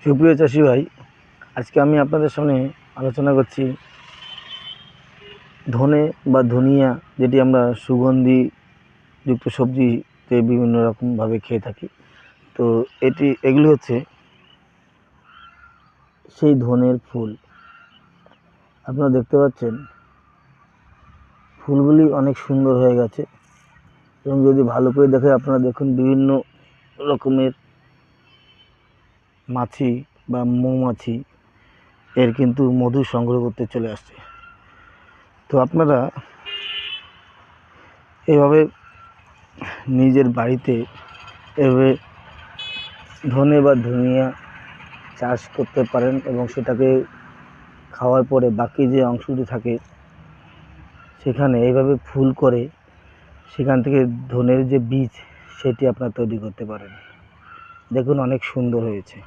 সুপ্রিয় চাষি ভাই, আজকে আমি আপনাদের সামনে আলোচনা করছি ধনে বা ধনিয়া, যেটি আমরা সুগন্ধি যুক্ত সবজিতে বিভিন্ন রকমভাবে খেয়ে থাকি। তো এগুলি হচ্ছে সেই ধনের ফুল। আপনারা দেখতে পাচ্ছেন ফুলগুলি অনেক সুন্দর হয়ে গেছে, এবং যদি ভালো করে দেখে আপনারা দেখুন বিভিন্ন রকমের মাছি বা মৌমাছি এর কিন্তু মধু সংগ্রহ করতে চলে আসছে। তো আপনারা এভাবে নিজের বাড়িতে এভাবে ধনে বা ধনিয়া চাষ করতে পারেন, এবং সেটাকে খাওয়ার পরে বাকি যে অংশটি থাকে সেখানে এইভাবে ফুল করে সেখান থেকে ধনের যে বীজ সেটি আপনারা তৈরি করতে পারেন। দেখুন অনেক সুন্দর হয়েছে।